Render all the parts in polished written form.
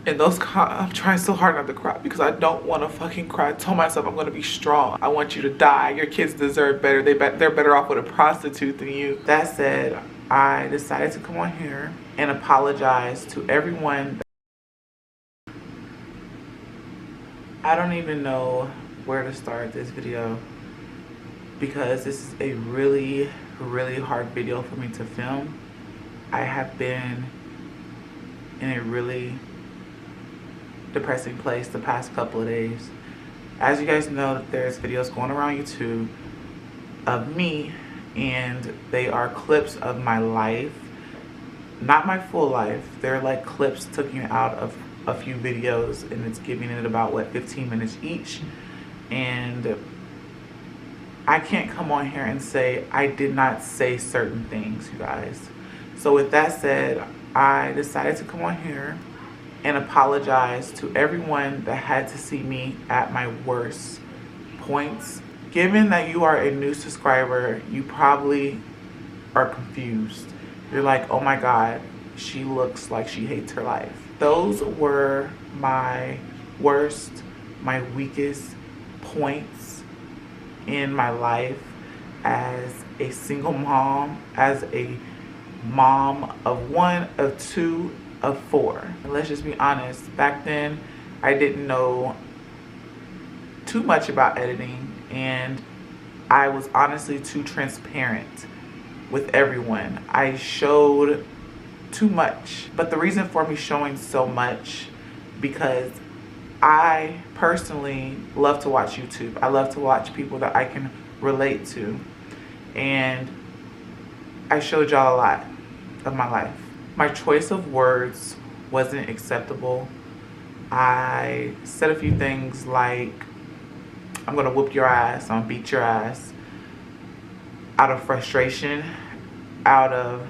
And I'm trying so hard not to cry because I don't want to fucking cry. I told myself I'm going to be strong. I want you to die. Your kids deserve better. They're better off with a prostitute than you. That said, I decided to come on here and apologize to everyone. I don't even know where to start this video because this is a really, really hard video for me to film. I have been in a really depressing place the past couple of days. As you guys know, there's videos going around YouTube of me, and they are clips of my life, not my full life. They're like clips taken out of a few videos, and it's giving it about, what, 15 minutes each. And I can't come on here and say I did not say certain things, you guys. So with that said, I decided to come on here and apologize to everyone that had to see me at my worst points. Given that you are a new subscriber, you probably are confused. You're like, oh my God, she looks like she hates her life. Those were my worst, my weakest points in my life as a single mom, as a mom of one, of two, of four. And let's just be honest, back then I didn't know too much about editing, and I was honestly too transparent with everyone. I showed too much. But the reason for me showing so much, because I personally love to watch YouTube. I love to watch people that I can relate to, and I showed y'all a lot of my life. My choice of words wasn't acceptable. I said a few things like, I'm gonna whoop your ass, I'm gonna beat your ass, out of frustration, out of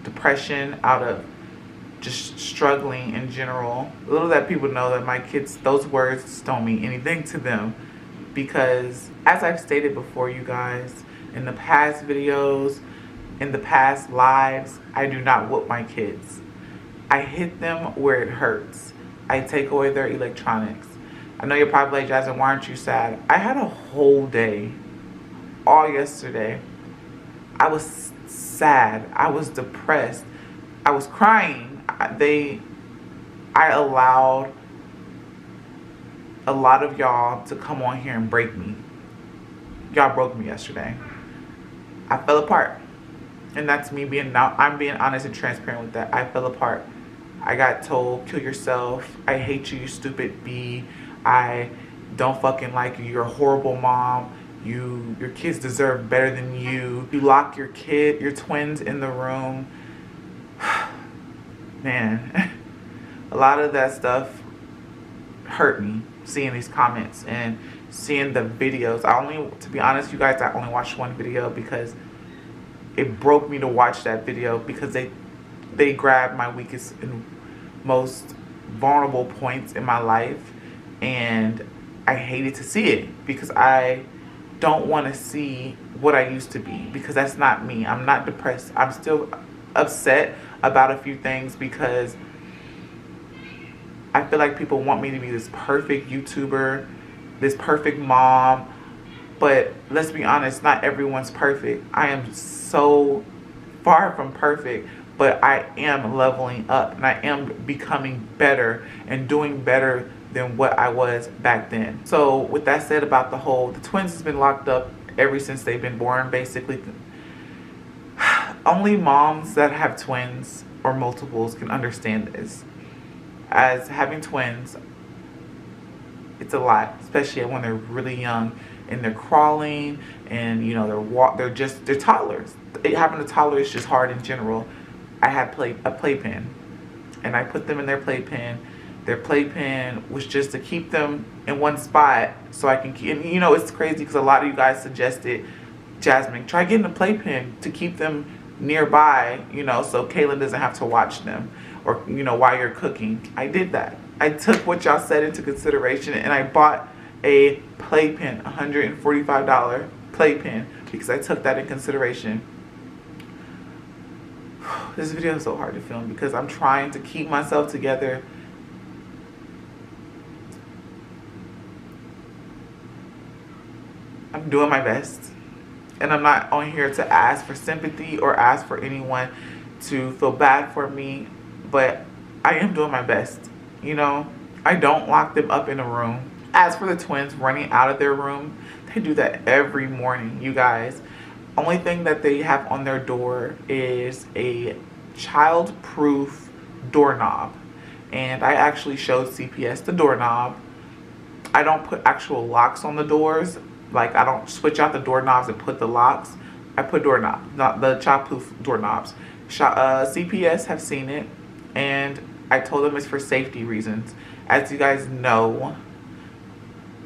depression, out of just struggling in general. Little that people know that my kids, those words don't mean anything to them, because as I've stated before, you guys, in the past videos, in the past lives, I do not whoop my kids. I hit them where it hurts. I take away their electronics. I know you're probably like, Jazzy, why aren't you sad? I had a whole day, all yesterday. I was sad. I was depressed. I was crying. I allowed a lot of y'all to come on here and break me. Y'all broke me yesterday. I fell apart. And that's me I'm being honest and transparent with that. I fell apart. I got told, kill yourself. I hate you, you stupid B. I don't fucking like you. You're a horrible mom. Your kids deserve better than you. You lock your twins in the room. Man, a lot of that stuff hurt me, seeing these comments and seeing the videos. To be honest, you guys, I only watched one video because it broke me to watch that video, because they grabbed my weakest and most vulnerable points in my life, and I hated to see it because I don't want to see what I used to be, because that's not me. I'm not depressed. I'm still upset about a few things because I feel like people want me to be this perfect YouTuber, this perfect mom. But let's be honest, not everyone's perfect. I am so far from perfect, but I am leveling up, and I am becoming better and doing better than what I was back then. So with that said, about the twins has been locked up ever since they've been born, basically. Only moms that have twins or multiples can understand this. As having twins, it's a lot, especially when they're really young and they're crawling, and you know they're toddlers. Having a toddler is just hard in general. I had a playpen, and I put them in their playpen. Their playpen was just to keep them in one spot so I can keep. And you know, it's crazy because a lot of you guys suggested, Jasmine, try getting a playpen to keep them nearby, you know, so Kaylin doesn't have to watch them, or you know, while you're cooking. I did that. I took what y'all said into consideration, and I bought a playpen, $145 playpen, because I took that in consideration. This video is so hard to film because I'm trying to keep myself together I'm doing my best. And I'm not on here to ask for sympathy or ask for anyone to feel bad for me. But I am doing my best. You know, I don't lock them up in a room. As for the twins running out of their room, they do that every morning, you guys. Only thing that they have on their door is a child-proof doorknob. And I actually showed CPS the doorknob. I don't put actual locks on the doors. Like, I don't switch out the doorknobs and put the locks. I put doorknobs, not the child-proof doorknobs. CPS have seen it, and I told them it's for safety reasons. As you guys know,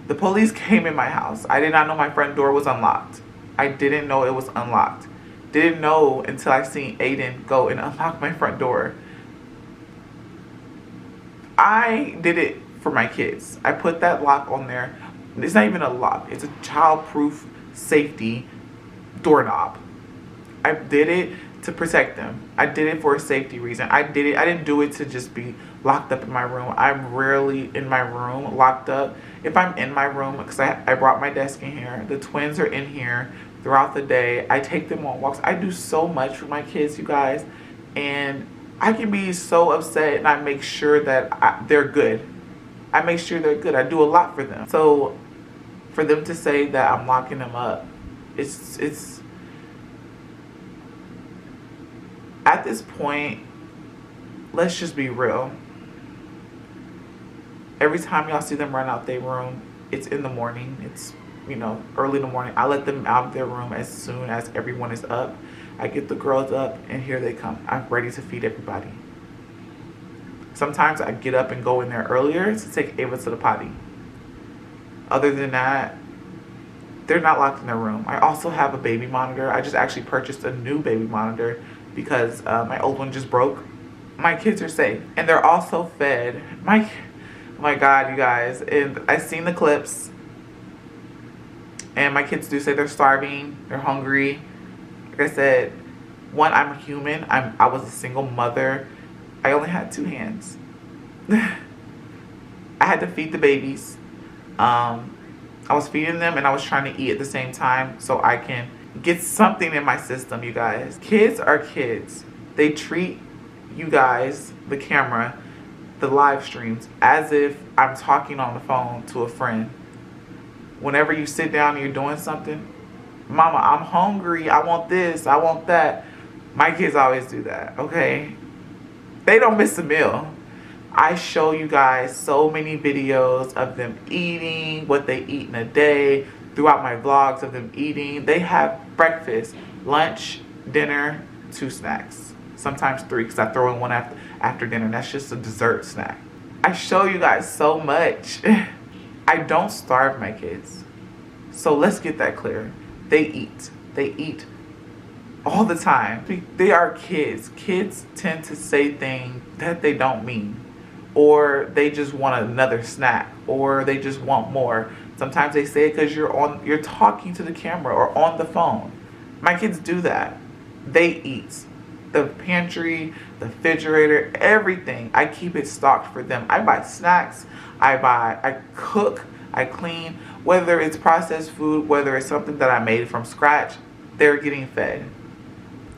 the police came in my house. I did not know my front door was unlocked. I didn't know it was unlocked. Didn't know until I seen Aiden go and unlock my front door. I did it for my kids. I put that lock on there. It's not even a lock. It's a child-proof safety doorknob. I did it to protect them. I did it for a safety reason. I didn't do it to just be locked up in my room. I'm rarely in my room locked up. If I'm in my room, because I brought my desk in here. The twins are in here throughout the day. I take them on walks. I do so much for my kids, you guys. And I can be so upset, and I make sure that they're good. I make sure they're good. I do a lot for them. So for them to say that I'm locking them up, it's at this point, let's just be real. Every time y'all see them run out their room, it's in the morning. It's, you know, early in the morning. I let them out of their room as soon as everyone is up. I get the girls up, and here they come. I'm ready to feed everybody. Sometimes I get up and go in there earlier to take Ava to the potty. Other than that, they're not locked in their room. I also have a baby monitor. I just actually purchased a new baby monitor because my old one just broke. My kids are safe, and they're also fed. My God, you guys. And I've seen the clips, and my kids do say they're starving, they're hungry. Like I said, one, I'm a human. I was a single mother. I only had 2 hands. I had to feed the babies. I was feeding them, and I was trying to eat at the same time so I can get something in my system, you guys. Kids are kids. They treat you guys, the camera, the live streams, as if I'm talking on the phone to a friend. Whenever you sit down and you're doing something, Mama, I'm hungry. I want this. I want that. My kids always do that, okay? They don't miss a meal. I show you guys so many videos of them eating, what they eat in a day, throughout my vlogs of them eating. They have breakfast, lunch, dinner, 2 snacks. Sometimes 3, because I throw in one after dinner. That's just a dessert snack. I show you guys so much. I don't starve my kids. So let's get that clear. They eat. They eat all the time. They are kids. Kids tend to say things that they don't mean. Or they just want another snack. Or they just want more. Sometimes they say it because you're talking to the camera or on the phone. My kids do that. They eat. The pantry, the refrigerator, everything. I keep it stocked for them. I buy snacks. I cook. I clean. Whether it's processed food, whether it's something that I made from scratch, they're getting fed.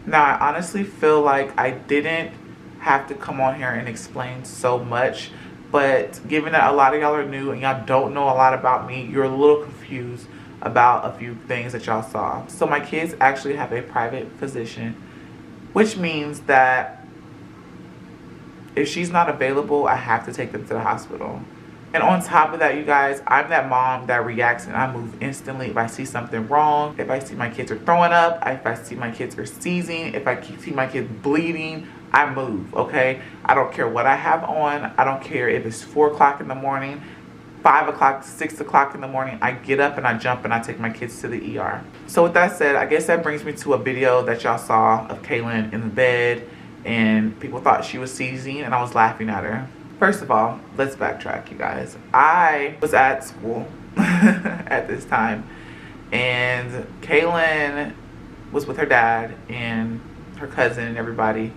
Now, I honestly feel like I didn't have to come on here and explain so much, but given that a lot of y'all are new and y'all don't know a lot about me, you're a little confused about a few things that y'all saw. So my kids actually have a private physician, which means that if she's not available, I have to take them to the hospital. And on top of that, you guys, I'm that mom that reacts and I move instantly if I see something wrong, if I see my kids are throwing up, if I see my kids are seizing, if I see my kids bleeding, I move, okay? I don't care what I have on. I don't care if it's 4 o'clock in the morning, 5 o'clock, 6 o'clock in the morning. I get up and I jump and I take my kids to the ER. So with that said, I guess that brings me to a video that y'all saw of Kaylin in the bed, and people thought she was seizing and I was laughing at her. First of all, let's backtrack, you guys. I was at school at this time, and Kaylin was with her dad and her cousin and everybody.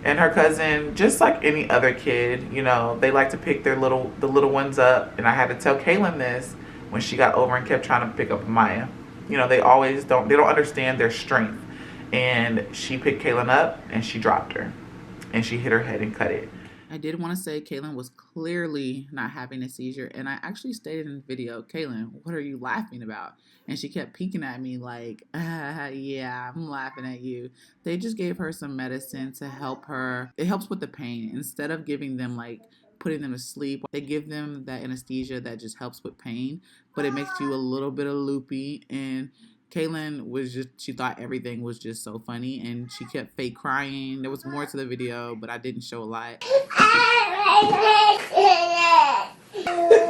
And her cousin, just like any other kid, you know, they like to pick the little ones up. And I had to tell Kaylin this. when she got over and kept trying to pick up Maya. You know, they don't understand their strength. And she picked Kaylin up and she dropped her. And she hit her head and cut it. I did want to say Kaylin was clearly not having a seizure. And I actually stated in the video, Kaylin, what are you laughing about? And she kept peeking at me like, yeah, I'm laughing at you. They just gave her some medicine to help her. It helps with the pain. Instead of giving them like putting them to sleep, they give them that anesthesia that just helps with pain. But it makes you a little bit of loopy. And Kaylin she thought everything was just so funny, and she kept fake crying. There was more to the video, but I didn't show a lot.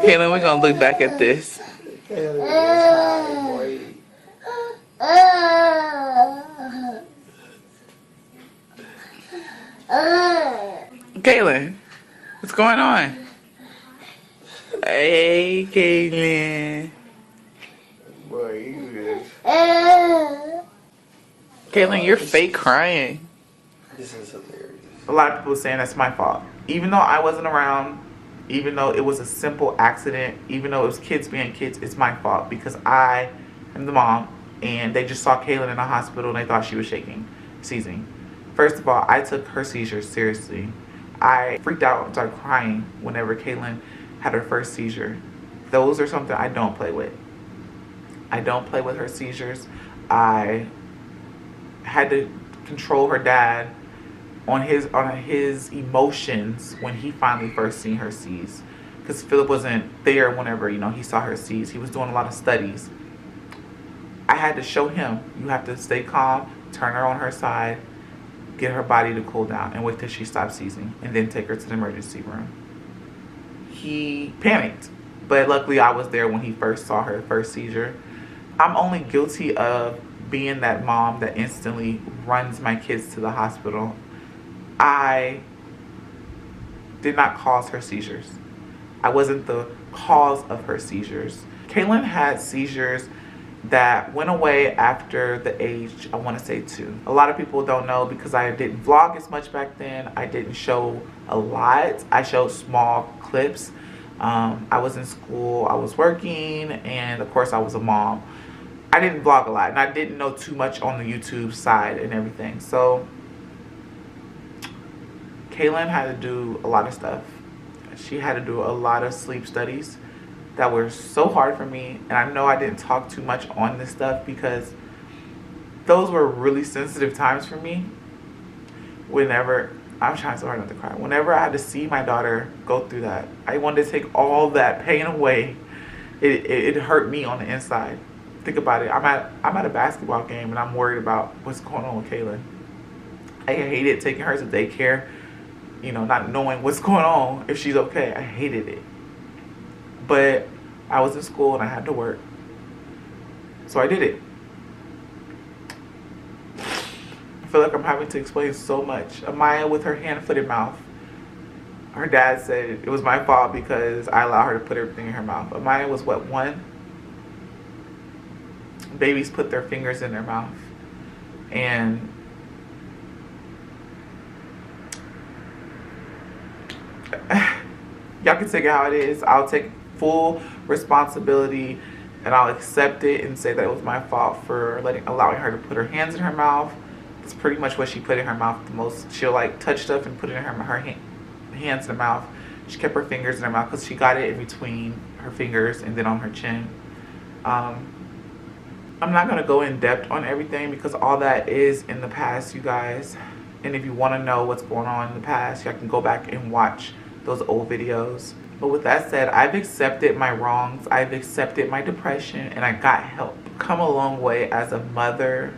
Kaylin, we're gonna look back at this. Kaylin, what's going on? Hey, Kaylin. Kaylin, you're fake crying. This is hilarious. A lot of people saying that's my fault. Even though I wasn't around, even though it was a simple accident, even though it was kids being kids, it's my fault because I am the mom and they just saw Kaylin in the hospital and they thought she was seizing. First of all, I took her seizures seriously. I freaked out and started crying whenever Kaylin had her first seizure. Those are something I don't play with. I don't play with her seizures. I had to control her dad on his emotions when he finally first seen her seize, because Philip wasn't there whenever, you know, he saw her seize. He was doing a lot of studies. I had to show him, you have to stay calm, turn her on her side, get her body to cool down, and wait till she stops seizing, and then take her to the emergency room. He panicked, but luckily I was there when he first saw her first seizure. I'm only guilty of being that mom that instantly runs my kids to the hospital. I did not cause her seizures. I wasn't the cause of her seizures. Kaylin had seizures that went away after the age, I want to say 2. A lot of people don't know because I didn't vlog as much back then. I didn't show a lot. I showed small clips. I was in school, I was working, and of course I was a mom. I didn't vlog a lot, and I didn't know too much on the YouTube side and everything. So Kaylin had to do a lot of stuff. She had to do a lot of sleep studies that were so hard for me. And I know I didn't talk too much on this stuff because those were really sensitive times for me. Whenever, I'm trying so hard not to cry. Whenever I had to see my daughter go through that, I wanted to take all that pain away. It hurt me on the inside. Think about it. I'm at a basketball game and I'm worried about what's going on with Kaylin. I hated taking her to daycare, you know, not knowing what's going on, if she's okay. I hated it. But I was in school and I had to work. So I did it. I feel like I'm having to explain so much. Amaya with her hand, foot, and mouth. Her dad said it was my fault because I allowed her to put everything in her mouth. Amaya was what, 1? Babies put their fingers in their mouth. And y'all can take it how it is. I'll take full responsibility and I'll accept it and say that it was my fault for allowing her to put her hands in her mouth. It's pretty much what she put in her mouth the most. She'll like touch stuff and put it in her hands in her mouth. She kept her fingers in her mouth because she got it in between her fingers and then on her chin. I'm not going to go in depth on everything because all that is in the past, you guys. And if you want to know what's going on in the past, y'all can go back and watch those old videos. But with that said, I've accepted my wrongs. I've accepted my depression and I got help. Come a long way as a mother,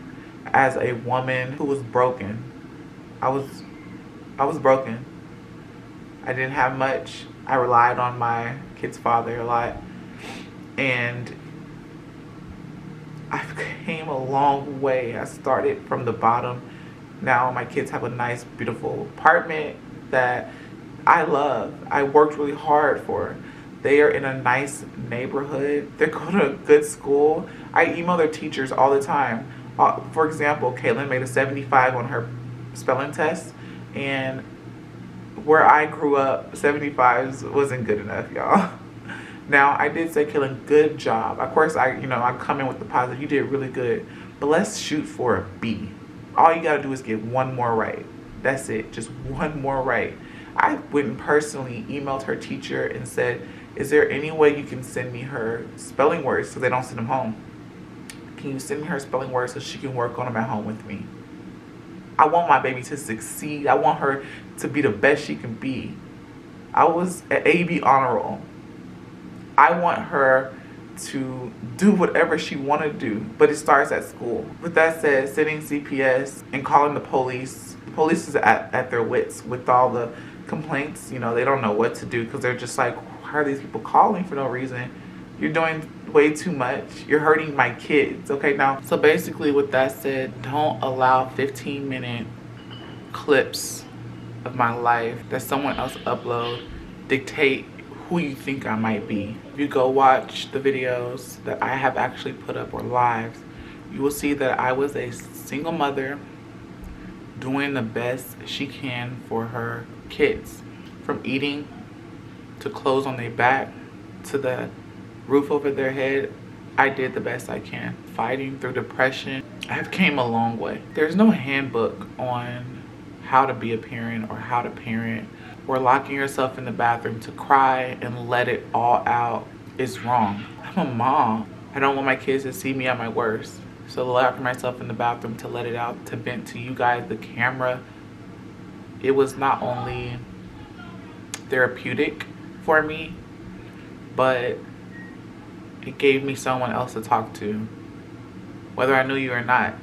as a woman who was broken. I was broken. I didn't have much. I relied on my kid's father a lot. And I came a long way. I started from the bottom. Now my kids have a nice, beautiful apartment that I love. I worked really hard for. They are in a nice neighborhood. They're going to a good school. I email their teachers all the time. For example, Kaylin made a 75 on her spelling test. And where I grew up, 75s wasn't good enough, y'all. Now, I did say, Killing, good job. Of course, I come in with the positive. You did really good. But let's shoot for a B. All you got to do is get one more right. That's it. Just one more right. I went and personally emailed her teacher and said, is there any way you can send me her spelling words so they don't send them home? Can you send me her spelling words so she can work on them at home with me? I want my baby to succeed. I want her to be the best she can be. I was an A.B. honor roll. I want her to do whatever she want to do, but it starts at school. With that said, sending CPS and calling the police. The police is at their wits with all the complaints. You know, they don't know what to do because they're just like, why are these people calling for no reason? You're doing way too much. You're hurting my kids. Okay, now, so basically with that said, don't allow 15-minute clips of my life that someone else upload dictate who you think I might be. If you go watch the videos that I have actually put up or lives, you will see that I was a single mother doing the best she can for her kids. From eating to clothes on their back to the roof over their head, I did the best I can. Fighting through depression, I have came a long way. There's no handbook on how to be a parent or how to parent, or locking yourself in the bathroom to cry and let it all out is wrong. I'm a mom. I don't want my kids to see me at my worst. So locking myself in the bathroom to let it out, to vent to you guys, the camera, it was not only therapeutic for me, but it gave me someone else to talk to, whether I knew you or not.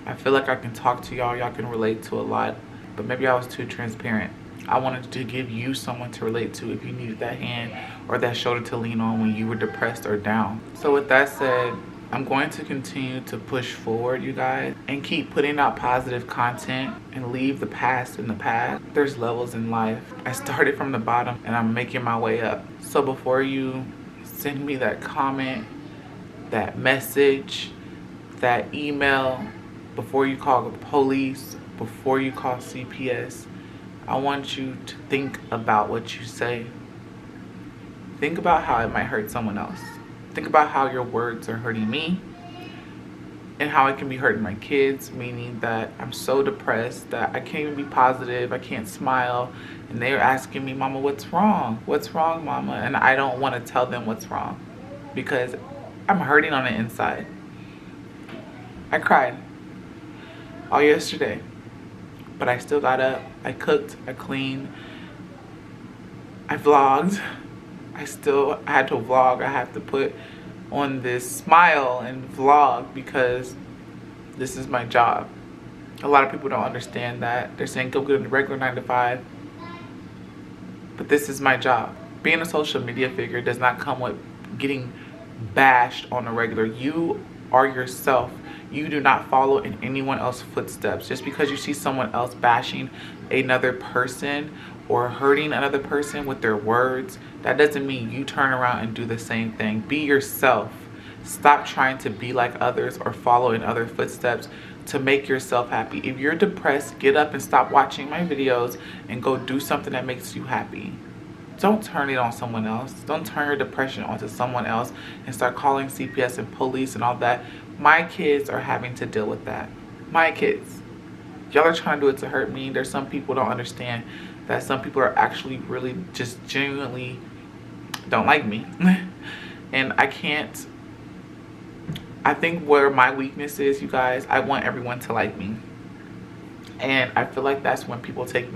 I feel like I can talk to y'all. Y'all can relate to a lot, but maybe I was too transparent. I wanted to give you someone to relate to if you needed that hand or that shoulder to lean on when you were depressed or down. So with that said, I'm going to continue to push forward, you guys, and keep putting out positive content and leave the past in the past. There's levels in life. I started from the bottom and I'm making my way up. So before you send me that comment, that message, that email, before you call the police, before you call CPS, I want you to think about what you say. Think about how it might hurt someone else. Think about how your words are hurting me and how it can be hurting my kids, meaning that I'm so depressed that I can't even be positive, I can't smile, and they're asking me, Mama, what's wrong? What's wrong, Mama? And I don't want to tell them what's wrong because I'm hurting on the inside. I cried all yesterday, but I still got up. I cooked, I cleaned, I vlogged. I had to vlog. I have to put on this smile and vlog because this is my job. A lot of people don't understand that. They're saying go get a regular 9 to 5, but this is my job. Being a social media figure does not come with getting bashed on a regular. You are yourself. You do not follow in anyone else's footsteps. Just because you see someone else bashing another person or hurting another person with their words, that doesn't mean you turn around and do the same thing. Be yourself. Stop trying to be like others or follow in other footsteps to make yourself happy. If you're depressed, get up and stop watching my videos and go do something that makes you happy. Don't turn it on someone else. Don't turn your depression onto someone else and start calling CPS and police and all that. My kids are having to deal with that. My kids. Y'all are trying to do it to hurt me. There's some people don't understand that some people are actually really just genuinely don't like me. And I can't. I think where my weakness is, you guys, I want everyone to like me. And I feel like that's when people take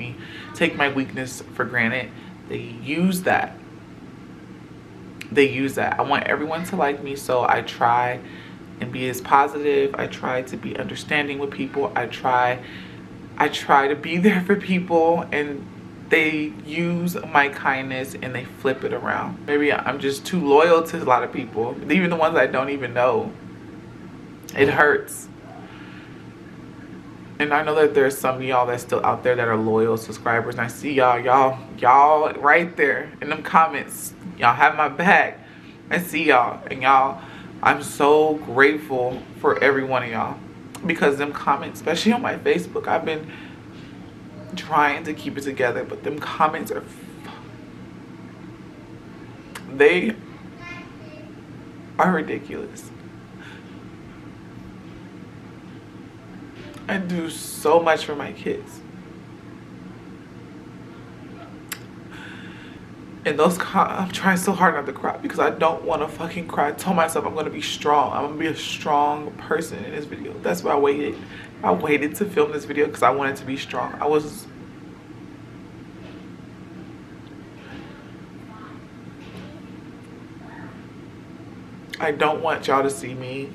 my weakness for granted. They use that. I want everyone to like me, so I try and be as positive. I try to be understanding with people. I try to be there for people, and they use my kindness and they flip it around. Maybe I'm just too loyal to a lot of people, even the ones I don't even know. It hurts. And I know that there's some of y'all that's still out there that are loyal subscribers, and I see y'all right there in them comments. Y'all have my back. I see y'all, and y'all, I'm so grateful for every one of y'all, because them comments, especially on my Facebook, I've been trying to keep it together, but them comments are, they are ridiculous. I do so much for my kids. And I'm trying so hard not to cry because I don't want to fucking cry. I told myself I'm going to be strong. I'm going to be a strong person in this video. That's why I waited. I waited to film this video because I wanted to be strong. I don't want y'all to see me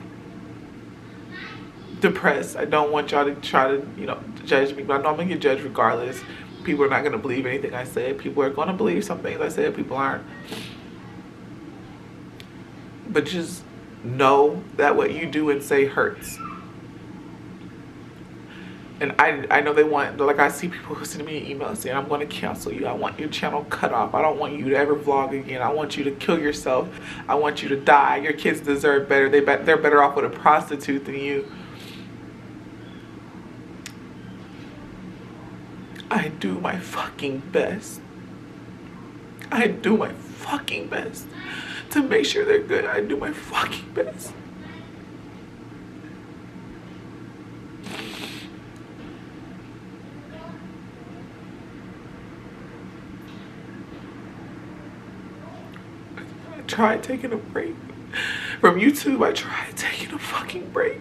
depressed. I don't want y'all to try to, you know, judge me. But I know I'm going to get judged regardless. People are not going to believe anything I say. People are going to believe some things I said. People aren't. But just know that what you do and say hurts. And I know they want, like, I see people who send me an email saying, I'm going to cancel you. I want your channel cut off. I don't want you to ever vlog again. I want you to kill yourself. I want you to die. Your kids deserve better. They're better off with a prostitute than you. I do my fucking best. I do my fucking best to make sure they're good. I do my fucking best. I tried taking a break from YouTube. I tried taking a fucking break.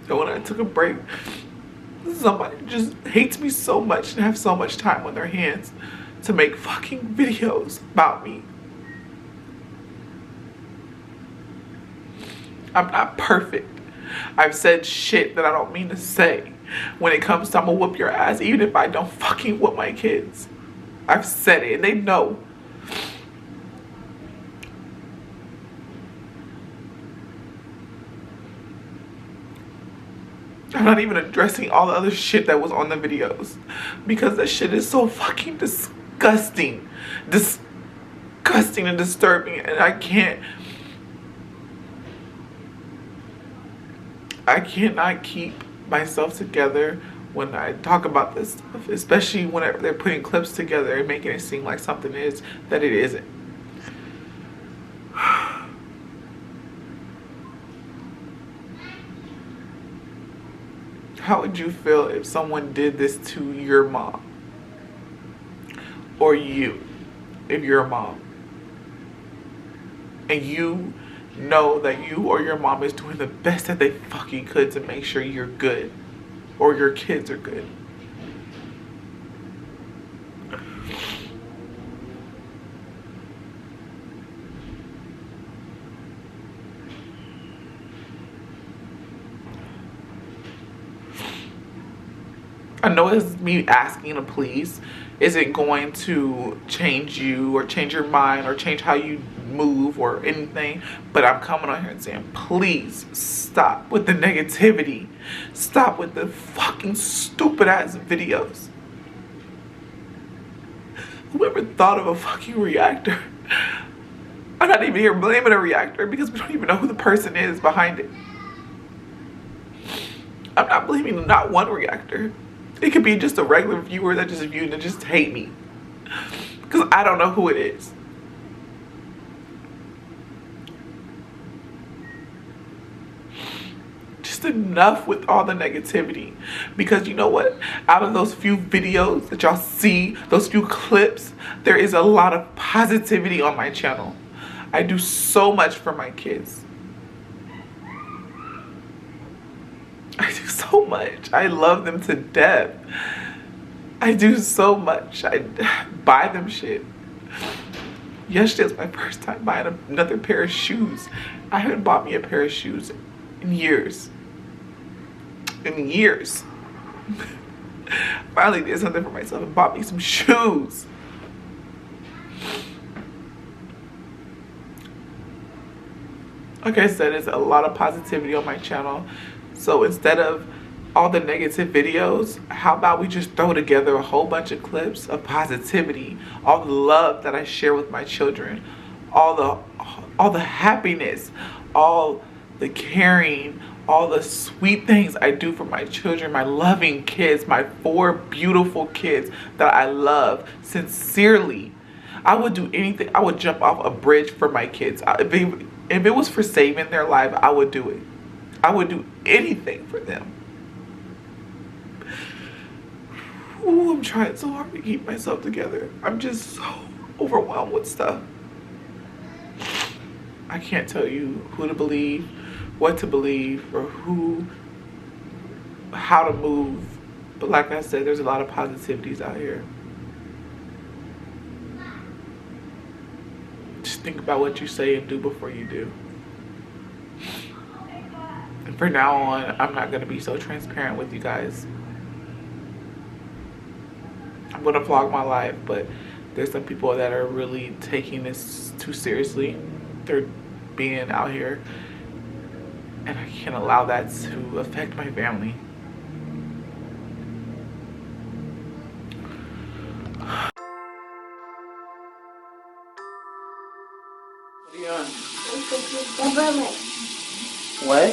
And when I took a break, somebody just hates me so much and have so much time on their hands to make fucking videos about me. I'm not perfect. I've said shit that I don't mean to say. When it comes to I'm gonna whoop your ass, even if I don't fucking whoop my kids. I've said it and they know. I'm not even addressing all the other shit that was on the videos because that shit is so fucking disgusting. Disgusting and disturbing, and I cannot keep myself together when I talk about this stuff, especially whenever they're putting clips together and making it seem like something is that it isn't. How would you feel if someone did this to your mom? Or you, if you're a mom. And you know that you or your mom is doing the best that they fucking could to make sure you're good. Or your kids are good. I know it's me asking a please isn't going to change you or change your mind or change how you move or anything, but I'm coming on here and saying, please stop with the negativity. Stop with the fucking stupid ass videos. Whoever thought of a fucking reactor? I'm not even here blaming a reactor because we don't even know who the person is behind it. I'm not blaming not one reactor. It could be just a regular viewer that just viewed and just hate me. Because I don't know who it is. Just enough with all the negativity. Because you know what? Out of those few videos that y'all see, those few clips, there is a lot of positivity on my channel. I do so much for my kids. I do so much. I love them to death. I do so much. I buy them shit. Yesterday was my first time buying another pair of shoes. I haven't bought me a pair of shoes in years. In years. Finally did something for myself and bought me some shoes. Like I said, there's a lot of positivity on my channel. So instead of all the negative videos, how about we just throw together a whole bunch of clips of positivity, all the love that I share with my children, all the happiness, all the caring, all the sweet things I do for my children, my loving kids, my 4 beautiful kids that I love sincerely. I would do anything. I would jump off a bridge for my kids. If it was for saving their life, I would do it. I would do anything for them. Ooh, I'm trying so hard to keep myself together. I'm just so overwhelmed with stuff. I can't tell you who to believe, what to believe, or how to move. But like I said, there's a lot of positivities out here. Just think about what you say and do before you do. And from now on, I'm not going to be so transparent with you guys. I'm going to vlog my life, but there's some people that are really taking this too seriously. They're being out here, and I can't allow that to affect my family. What are you on? What?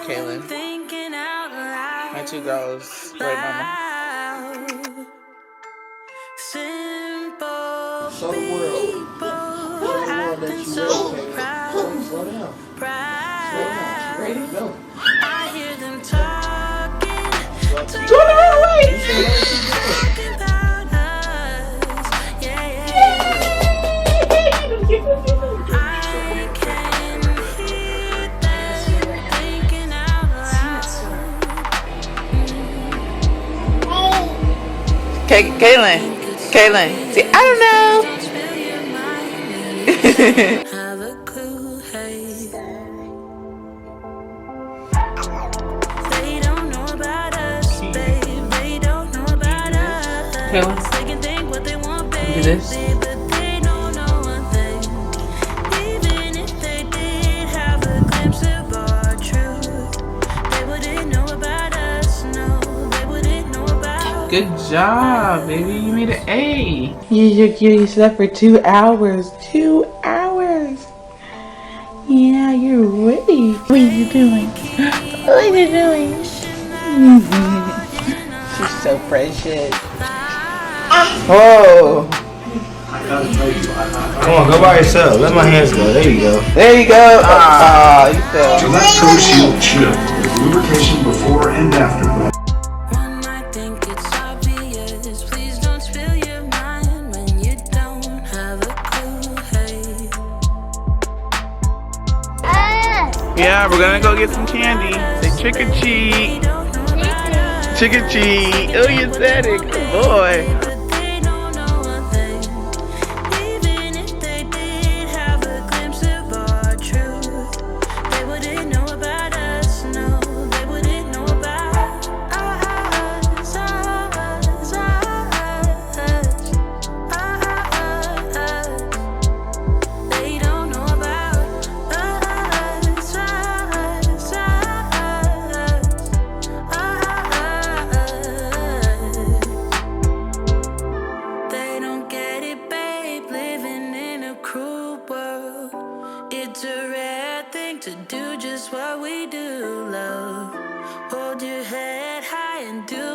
Kaylin. My two girls. Right, mama? Show the world. Show the world that you ready, Kaylin. Slow down. Slow down. Ready? Go. I hear them talking about us. Yeah, yeah, yeah. I can hear them thinking out loud. Kaylin. See, I don't know. Have a clue, hey. They don't know about us, babe. They don't know about us. They can think what they want, baby, but they don't know one thing. Even if they did have a glimpse of our truth, they wouldn't know about us, no. They wouldn't know about. Good job, baby. You made an A. You're cute. You slept for 2 hours. 2 hours. Yeah, you're ready. What are you doing? What are you doing? She's so precious. Whoa. Come on, go by yourself. Let my hands go. There you go. There you go. Ah, you fell. Gillette Pro Shield Chill with lubrication before and after. One might think it's obvious. Please don't spill your mind when you don't have a clue, hey. Yeah, we're gonna go get some candy. Say trick or treat. Trick or treat. Oh, you said it. Good boy. But they don't know one thing. Even if they did have a glimpse of our truth, they wouldn't know about us, no. They wouldn't know about us. They don't know about us. They don't get it, babe, living in a cruel world. It's a rare thing to do just what we do, love. Hold your head high and do